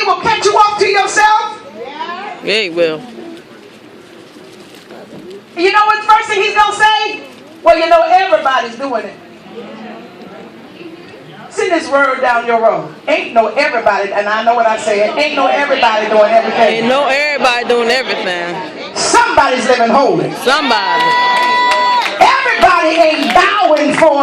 will catch you off to yourself. Yeah, he will. You know what the first thing he's going to say? Well, you know, everybody's doing it. Send this word down your road. Ain't no everybody, and I know what I said, ain't no everybody doing everything. Ain't no everybody doing everything. Somebody's living holy. Somebody. Everybody ain't bowing for,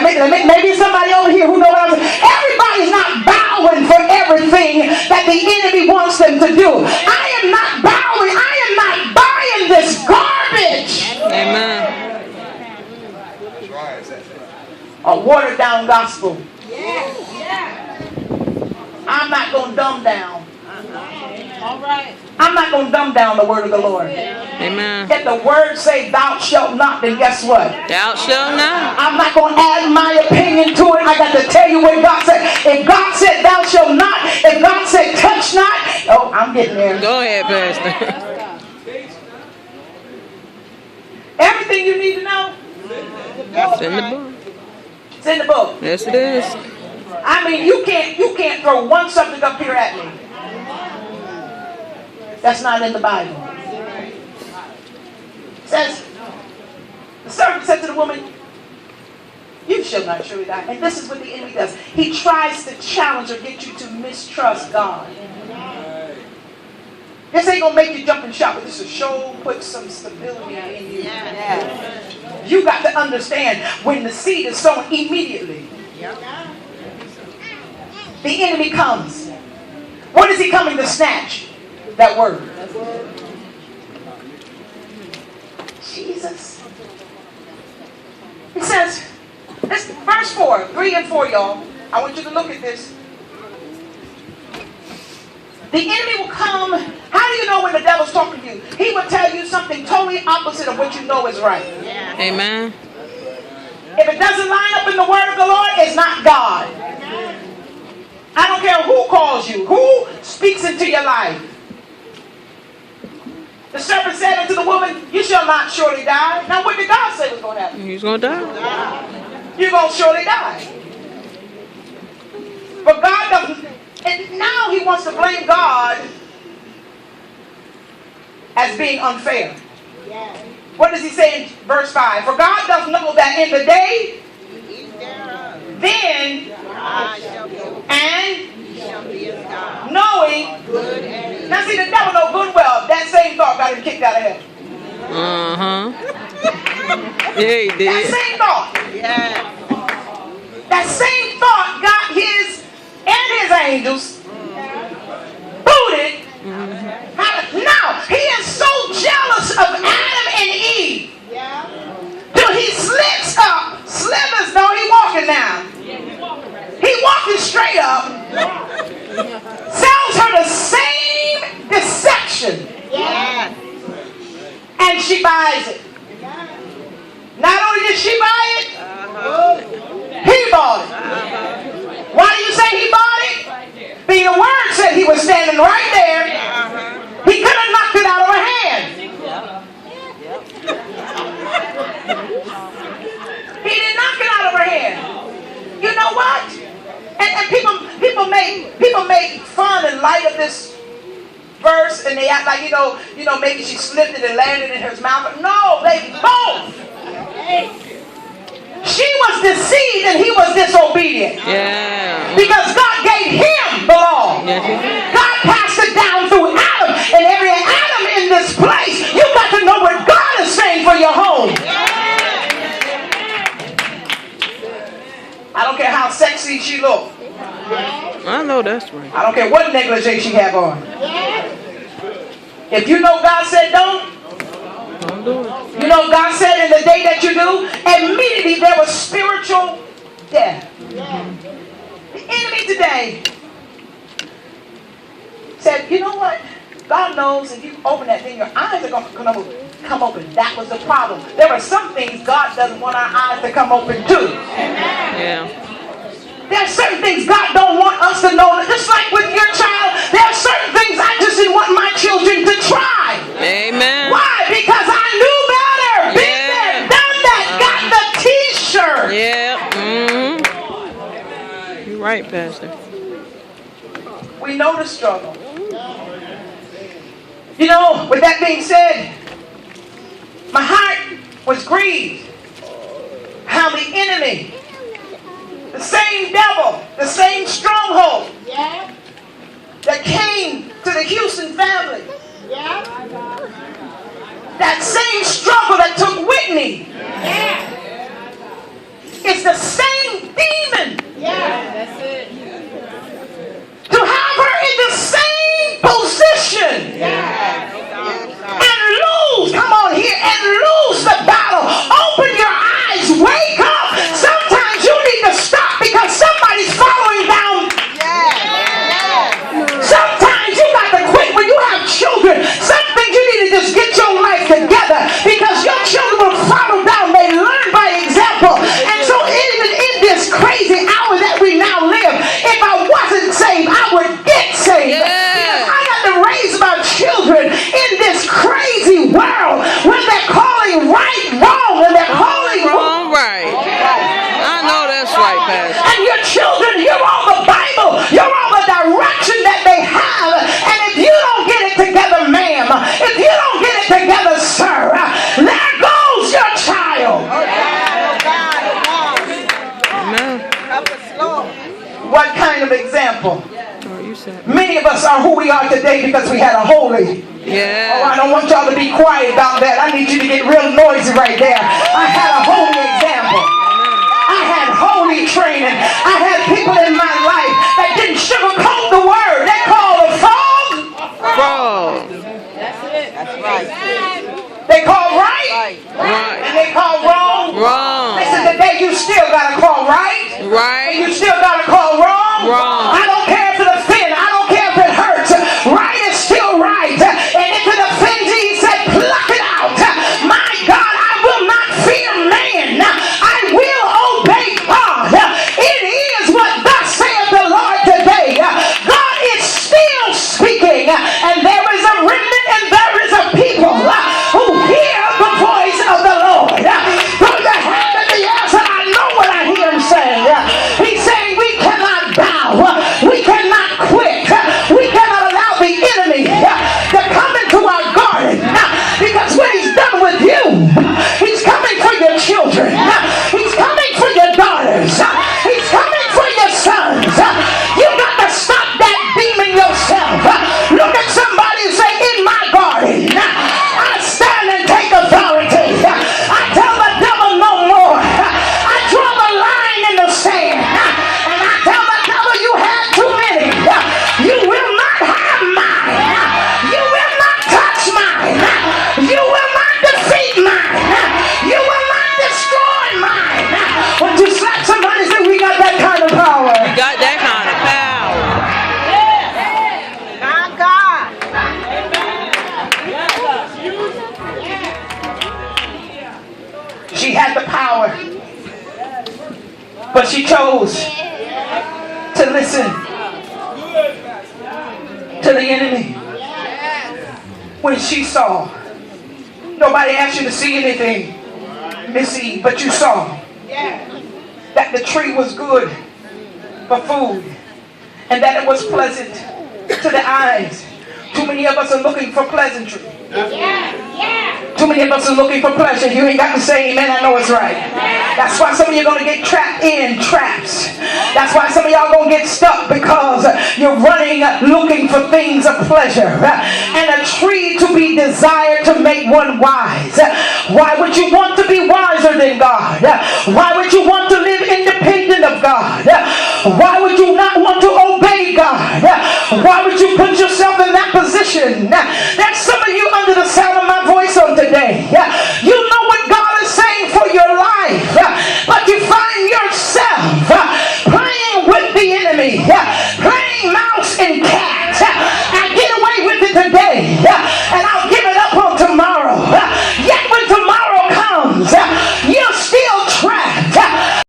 maybe somebody over here who knows what I'm saying. Everybody's not bowing for everything that the enemy wants them to do. I am not bowing. I am not buying this garbage. Amen. A watered down gospel. I'm not going to dumb down. All right. I'm not going to dumb down the word of the Lord. Amen. If the word say thou shalt not, then guess what? Thou shalt not. I'm not going to add my opinion to it. I got to tell you what God said. If God said thou shalt not, if God said touch not, oh, I'm getting there. Go ahead, Pastor. Everything you need to know, It's in the book. it's in the book. Yes, it is. I mean, you can't throw one subject up here at me that's not in the Bible. It says, the servant said to the woman, you shall not surely die. And this is what the enemy does. He tries to challenge or get you to mistrust God. This ain't gonna make you jump and shout, but this will show put some stability in you. You got to understand when the seed is sown immediately. The enemy comes. What is he coming to snatch? That word. Jesus. It says, this verse 4, 3 and 4, y'all. I want you to look at this. The enemy will come. How do you know when the devil's talking to you? He will tell you something totally opposite of what you know is right. Amen. If it doesn't line up in the word of the Lord, it's not God. I don't care who calls you, who speaks into your life. The serpent said unto the woman, you shall not surely die. Now what did God say was going to happen? He's going to die. You're going to surely die. But God doesn't. And now he wants to blame God as being unfair. What does he say in verse 5? For God does know that in the day, then, and knowing, now see, the devil know good well that same thought got him kicked out of heaven. Yeah, he did. That same thought. That same thought got his and his angels booted. Now, he is so jealous of Adam and Eve till he slips up, slithers. No, he walking now. He walking straight up, tells her the same deception, and she buys it. Not only did she buy it, he bought it. Why do you say he bought it? The word said he was standing right there. He could have knocked it out of her hand. He didn't knock it out of her hand. You know what? And people make fun and light of this verse, and they act like you know maybe she slipped it and landed in his mouth. No, they both. She was deceived and he was disobedient. Yeah. Because God gave him the law. God passed it down through Adam. And every Adam in this place, you got to know what God is saying for your home. I don't care how sexy she look. I know that's right. I don't care what negligee she have on. If you know God said don't do it. You know God said in the day that you do, immediately there was spiritual death. The enemy today said, you know what? God knows if you open that thing, your eyes are going to come open. That was the problem. There are some things God doesn't want our eyes to come open to. Yeah. There are certain things God don't want us to know. Just like with your child, there are certain things I just didn't want my children to try. Amen. Why? Because I knew better. Been there, done that, got the t-shirt. Yeah. You're right, Pastor. We know the struggle. You know, with that being said, my heart was grieved how the enemy, the same devil, the same stronghold that came to the Houston family, that same struggle that took Whitney, it's the same demon. That's it. To have her in the same position and lose, come on here, and lose the battle. Open your eyes, wake up. Sometimes you need to stop because somebody's following down. Sometimes you got to quit when you have children. Some things you need to just get your life together because your children will follow down. They learn by example. And so even in this crazy hour that we now live, if I wasn't saved, I would get saved. Because I got to raise my children in this crazy world where they're calling right wrong and they're calling Wrong, right. I know that's right, Pastor. and your children, you're on the Bible, you're on the direction that they have, and if you don't get it together, ma'am, if you don't get it together, sir, there goes your child. Amen. What kind of example? Oh, you said. Many of us are who we are today because we had a holy. Oh, Yeah. I don't want y'all to be quiet about that. I need you to get real noisy right there. I had a holy example. I had holy training. I had people in my life that didn't sugarcoat the word. They called a frog. Frog. They called right. Right. And they called wrong. Wrong. Listen, today you still gotta call right. And Right. you still gotta call wrong. Wrong. I don't care if it offends. I don't care if it hurts. Right is still right. And if it offends you, he said, pluck it out. My God, I will not fear man. I will obey God. It is what thus saith the Lord today. God is still speaking. And there is a remnant and there is a people who hear the voice of the Lord. Throw your hand in the air so I know what I hear him saying. He's saying we cannot bow. We cannot quit. We cannot allow the enemy to come into our garden. Because what he's done with you, he's coming for your children. He's coming for your daughters. He's coming for your sons. You got to stop that demon yourself. Look at somebody and say, in my garden, I stand and take authority. I tell the devil no more. I draw the line in the sand. And I tell the devil you had too many. You will not have mine. You will not touch mine. You will not defeat mine. You will not destroy mine. When you slap somebody and say we got that kind of power. Got that kind of power. She had the power, but she chose to listen to the enemy. When she saw, nobody asked you to see anything, Miss Eve, but you saw that the tree was good for food and that it was pleasant to the eyes. Too many of us are looking for pleasantry. Too many of us are looking for pleasure. You ain't got to say amen. I know it's right. That's why some of you are going to get trapped in traps. That's why some of y'all going to get stuck because you're running looking for things of pleasure. And a tree to be desired to make one wise. Why would you want to be wiser than God? Why would you want to live independent of God? Why would you not want to obey God? Why would you put yourself in that position? There's so